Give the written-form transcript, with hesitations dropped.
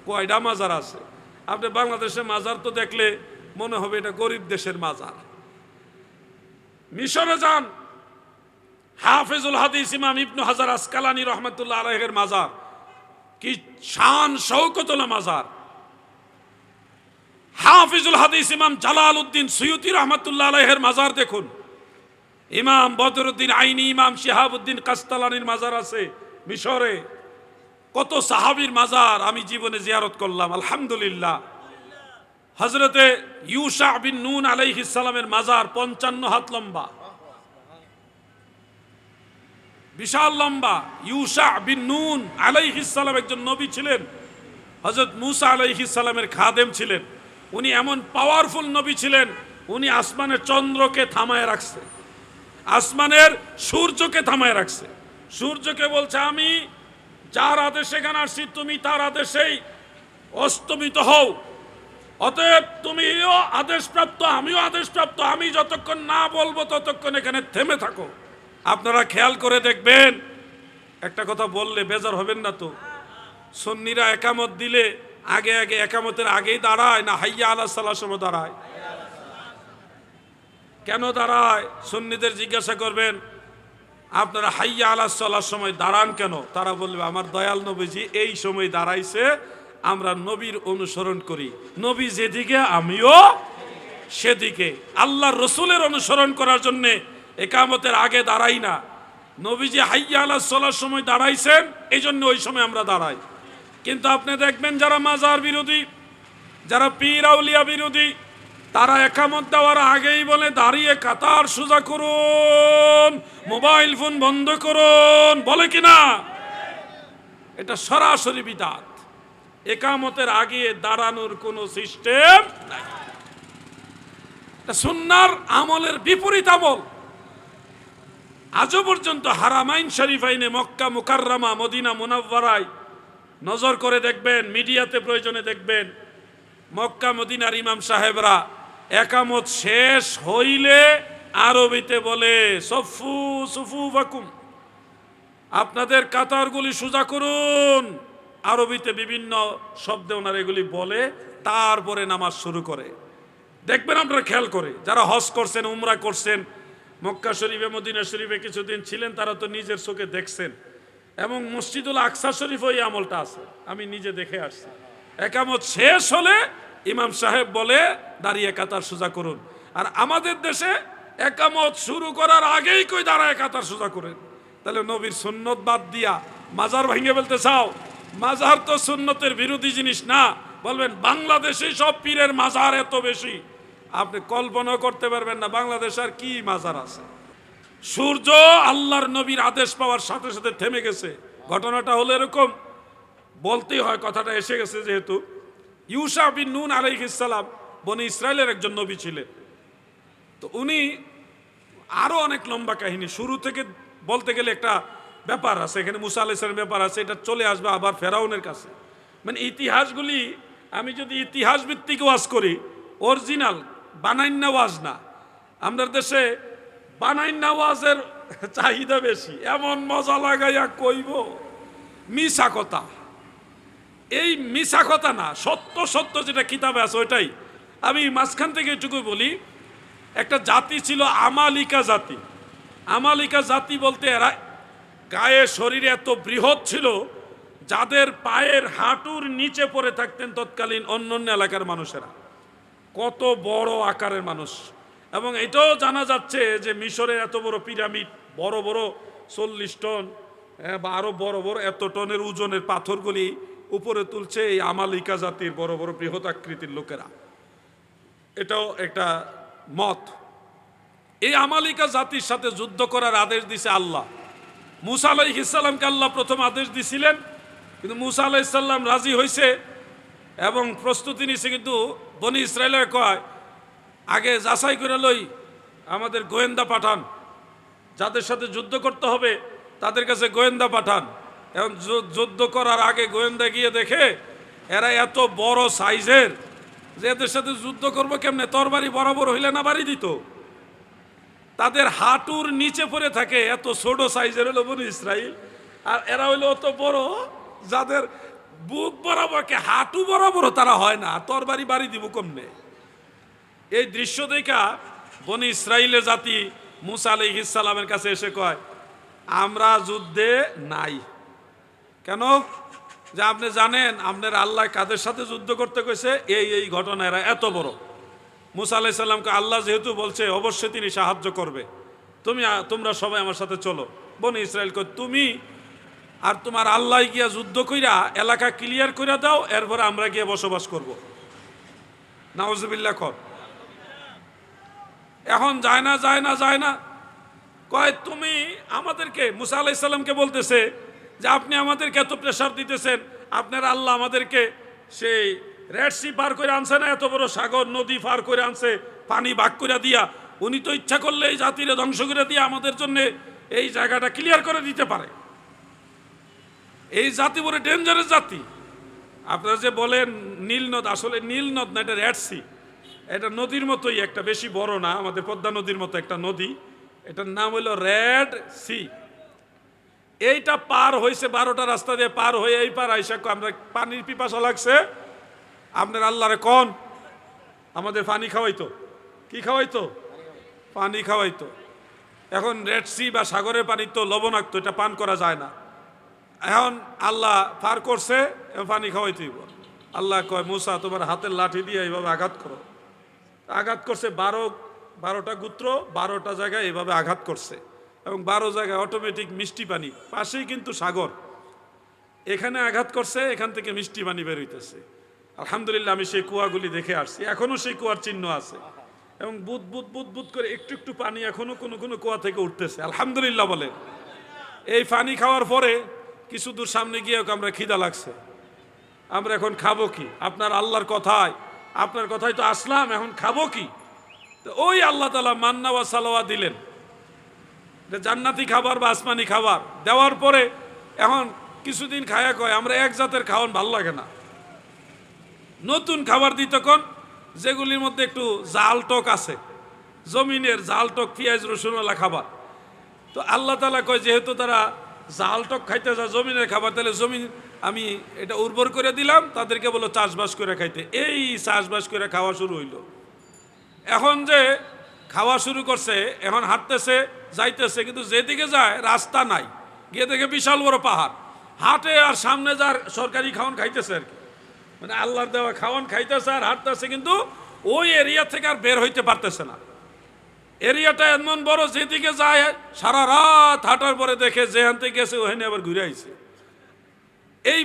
কয়টা মাজার আছে? আপনি বাংলাদেশের মাজার তো দেখলে মনে হবে এটা গরিব দেশের মাজার। মিশরে যান, হাফেজুল হাদিস ইমাম ইবনু হাজার আসকালানী রহমতুল্লাহ আলাইহির মাজার, কি শান শৌকতলা মাজার। হাফিজুল হাদিস ইমাম জালালউদ্দিন সুয়ুতি রহমতুল্লাহ আলাইহির মাজার দেখুন। ইমাম বদরুদ্দিন আইনি, ইমাম শিহাবুদ্দিন কাস্তালানির মাজার আছে মিশরে। কত সাহাবীর মাজার আমি জীবনে জিয়ারত করলাম, আলহামদুলিল্লাহ। হযরতে ইউশা বিন নুন আলাইহিস সালামের মাজার 55 হাত লম্বা, বিশাল লম্বা। ইউশা বিন নুন আলাইহিস সালাম একজন নবী ছিলেন, হযরত মুসা আলাইহিস সালামের খাদেম ছিলেন। উনি এমন পাওয়ারফুল নবী ছিলেন, উনি আসমানের চন্দ্রকে থামায় রাখছে, আসমানের সূর্যকে থামায় রাখছে। সূর্যকে বলছে আমি যার আদেশে এখানে আসছি তুমি তার আদেশেই অস্তমিত হও, অতএব তুমিও আদেশপ্রাপ্ত আমিও আদেশপ্রাপ্ত, আমি যতক্ষণ না বলবো ততক্ষণ এখানে থেমে থাকো। আপনারা খেয়াল করে দেখবেন, একটা কথা বললে বেজার হবেন না তো, সুন্নিরা একামত দিলে আগে আগে একামতের আগেই দাঁড়ায় না হাইয়া আলাস সালার সময় দাঁড়ায়? কেন দাঁড়ায়? সুন্নিদের জিজ্ঞাসা করবেন আপনারা হাইয়া আলাস সালার সময় দাঁড়ান কেন? তারা বলবে আমার দয়াল নবীজি এই সময় দাঁড়াইছে, আমরা নবীর অনুসরণ করি, নবী যেদিকে আমিও সেদিকে। আল্লাহর রসুলের অনুসরণ করার জন্য একামতের আগে দাঁড়াই না, নবীজি হাইয়া আলাস সালার সময় দাঁড়াইছেন এই জন্য ওই সময় আমরা দাঁড়াই। কিন্তু আপনি দেখবেন যারা মাজার বিরোধী, যারা পীর আউলিয়া বিরোধী, তারা একামত দেওয়ার আগেই বলে দাঁড়িয়ে কাতার সোজা করুন, মোবাইল ফোন বন্ধ করুন, বলে কিনা? এটা সরাসরি বিদআত। একামতের আগে দাঁড়ানোর কোনো সিস্টেম নাই, এটা সুন্নাহর আমলের বিপরীত আমল। আজও পর্যন্ত হারামাইন শরীফাইনে মক্কা মুকাররমা মদিনা মুনাওয়ারায় নজর করে দেখবেন, মিডিয়াতে প্রয়োজনে দেখবেন, মক্কা মদিনার ইমাম সাহেবরা একামত শেষ হইলে আরবিতে বলে সফু সুফুফাকুম, আপনাদের কাতারগুলি সোজা করুন। আরবিতে বিভিন্ন শব্দে ওনারা এগুলি বলে, তারপরে নামাজ শুরু করে। দেখবেন আপনারা খেয়াল করে, যারা হজ করছেন, উমরা করছেন, মক্কা শরীফে মদিনা শরীফে কিছুদিন ছিলেন, তারা তো নিজের চোখে দেখছেন। এবং মসজিদুল আকসা শরীফ ওই আমলটা আছে, আমি নিজে দেখে আসছি। একামত শেষ হলে ইমাম সাহেব বলে দাঁড়িয়ে কাতার সোজা করুন। আর আমাদের দেশে একামত শুরু করার আগেই কই দাঁড়ায় কাতার সোজা করেন। তাহলে নবীর সুন্নত বাদ দিয়া মাজার ভেঙে ফেলতে চাও? মাজার তো সুন্নতের বিরোধী জিনিস না। বলবেন বাংলাদেশে সব পীরের মাজার এত বেশি, আপনি কল্পনা করতে পারবেন না বাংলাদেশে আর কি মাজার আছে। সূর্য আল্লাহর নবীর আদেশ পাওয়ার সাথে সাথে থেমে গেছে। ঘটনাটা হলো এরকম, বলতেই হয়, কথাটা এসে গেছে যেহেতু। ইউশা বিন নুন আলাইহিস সালাম বনি ইসরায়েলের একজন নবী ছিলেন। তো উনি আরো অনেক লম্বা কাহিনী, শুরু থেকে বলতে গেলে একটা ব্যাপার আছে, এখানে মুসা আলাইহিস সালামের ব্যাপার আছে, এটা চলে আসবে আবার ফেরাউনের কাছে। মানে ইতিহাসগুলি আমি যদি ইতিহাস ভিত্তিক ওয়াজ করি, অরিজিনাল বানাইন্না ওয়াজ না। আমাদের দেশে বানাইন্না ওয়াজের চাহিদা বেশি, এমন মজা লাগাইয়া কইব মিছা কথা। এই মিছা কথা না, সত্য সত্য যেটা কিতাবে আছে ওইটাই। আমি মাঝখান থেকে এটুকু বলি, একটা জাতি ছিল আমালিকা জাতি। আমালিকা জাতি বলতে এরা গায়ে শরীরে এত বৃহৎ ছিল, যাদের পায়ের হাঁটুর নিচে পড়ে থাকতেন তৎকালীন অন্যান্য এলাকার মানুষেরা। কত বড় আকারের মানুষ। এবং এটাও জানা যাচ্ছে যে মিশরে এত বড় পিরামিড, বড় বড় 40 টন বা আরো বড় বড় এত টনের ওজনের পাথরগুলি উপরে তুলছে এই আমালিকা জাতির বড় বড় বৃহৎ আকৃতির লোকেরা। এটাও একটা মত। এই আমালিকা জাতির সাথে যুদ্ধ করার আদেশ দিছে আল্লাহ। মুসা আলাইহিস সালামকে আল্লাহ প্রথম আদেশ দিছিলেন, কিন্তু মুসা আলাইহিস সালাম রাজি হয়েছে এবং প্রস্তুতি নিছে। কিন্তু বনি ইসরায়েলের কয় আগে যাচাই করে লই, আমাদের গোয়েন্দা পাঠান, যাদের সাথে যুদ্ধ করতে হবে তাদের কাছে গোয়েন্দা পাঠান। এখন যুদ্ধ করার আগে গোয়েন্দা গিয়ে দেখে এরা এত বড় সাইজের যে এদের সাথে যুদ্ধ করবো কেমনে, তরবারি বরাবর হইলে না বাড়ি দিত। তাদের হাঁটুর নিচে পড়ে থাকে, এত ছোট সাইজের হলো বনি ইসরাইল, আর এরা হইলো অত বড় যাদের বুক বরাবর কে হাঁটু বরাবর তারা হয় না, তরবারি বাড়ি দিব কমনে। এই দৃশ্য দেখা বনি ইসরাইলের জাতি মুসা আলাইহিস সালামের কাছে এসে কয়, আমরা যুদ্ধে নাই। কেন? যে আপনি জানেন আপনার আল্লাহ কাদের সাথে যুদ্ধ করতে কইছে, এই ঘটনা এরা এত বড়। মুসা আলাইহিস সালামকে আল্লাহ যেহেতু বলছে অবশ্যই তিনি সাহায্য করবে, তোমরা সবাই আমার সাথে চলো। বনি ইসরাইল কয়, তুমি আর তোমার আল্লাহ গিয়া যুদ্ধ কইরা এলাকা ক্লিয়ার কইরা দাও, এরপরে আমরা গিয়ে বসবাস করব। নাউজুবিল্লাহ কর। এখন যায় না কয়, তুমি আমাদেরকে, মুসা আলাইহিস সালামকে বলতেছে যে আপনি আমাদেরকে এত প্রেসার দিতেছেন, আপনার আল্লাহ আমাদেরকে সেই রেড সি পার করে আনছে না, এত বড় সাগর নদী পার করে আনছে, পানি ভাগ করে দিয়া, উনি তো ইচ্ছা করলে এই জাতিরে ধ্বংস করে দিয়ে আমাদের জন্য এই জায়গাটা ক্লিয়ার করে দিতে পারে। এই জাতি বড় ডেঞ্জারাস জাতি। আপনারা যে বলেন নীল নদ, আসলে নীল নদ না, এটা রেড সি। এটা নদীর মতোই, একটা বেশি বড় না, আমাদের পদ্মা নদীর মতো একটা নদী। এটার নাম হইল রেড সি। এইটা পার হয়েছে 12টা রাস্তা দিয়ে পার হয়ে এই পার আইসা আমরা পানির পিপাসা লাগছে, আপনার আল্লাহরে কোন আমাদের পানি খাওয়াইতো। কি খাওয়াইতো? পানি খাওয়াইতো। এখন রেড সি বা সাগরের পানি তো লবণাক্ত, এটা পান করা যায় না। এখন আল্লাহ পার করছে, পানি খাওয়াইতেই। আল্লাহ কয়, মুসা তোমার হাতের লাঠি দিয়ে এইভাবে আঘাত করো। আঘাত করছে 12টা গোত্র 12টা জায়গায় এইভাবে আঘাত করছে, এবং 12 জায়গায় অটোমেটিক মিষ্টি পানি, পাশেই কিন্তু সাগর, এখানে আঘাত করছে, এখান থেকে মিষ্টি পানি বের হইতেছে। আলহামদুলিল্লাহ, আমি সেই কুয়াগুলি দেখে আসছি, এখনো সেই কুয়ার চিহ্ন আছে, এবং বুদ বুদ বুদ বুদ করে একটু পানি এখনো কোনো কুয়া থেকে উঠতেছে। আলহামদুলিল্লাহ বলে। এই পানি খাওয়ার পরে কিছু দূর সামনে গিয়ে আমরা খিদা লাগছে, আমরা এখন খাবো কি? আপনার আল্লাহর কথায়, আপনার কথাই তো আসলাম, এখন খাবো কি? তো ওই আল্লাহ তাআলা মান্না ওয়া সালাওয়া দিলেন, জান্নাতি খাবার বা আসমানি খাবার দেওয়ার পরে এখন কিছুদিন খায়া কয় আমরা এক জাতের খাওয়ান ভাল লাগে না, নতুন খাবার দিই তখন, যেগুলির মধ্যে একটু জাল টক আছে, জমিনের জাল টক পেঁয়াজ রসুনওয়ালা খাবার। তো আল্লাহ তাআলা কয়, যেহেতু তারা জাল টক খাইতে যায় জমিনের খাবার, তাহলে জমিন আমি এটা উর্বর করে দিলাম, তাদেরকে বলো চাষবাস করে খাইতে। এই চাষবাস করে খাওয়া শুরু হইল। এখন যে খাওয়া শুরু করছে, এখন হাঁটতেছে যাইতেছে, কিন্তু যেদিকে যায় রাস্তা নাই, গিয়ে দেখে বিশাল বড় পাহাড়, হাঁটে আর সামনে যার সরকারি খাওয়ান খাইতেছে আর কি, মানে আল্লাহর দেওয়া খাওয়ান খাইতেছে আর হাঁটতেছে, কিন্তু ওই এরিয়া থেকে আর বের হইতে পারতেছে না। এরিয়াটা এমন বড়, যেদিকে যায় সারা রাত হাঁটার পরে দেখে যেখান থেকে গেছে ওখানে আবার ঘুরে আইছে।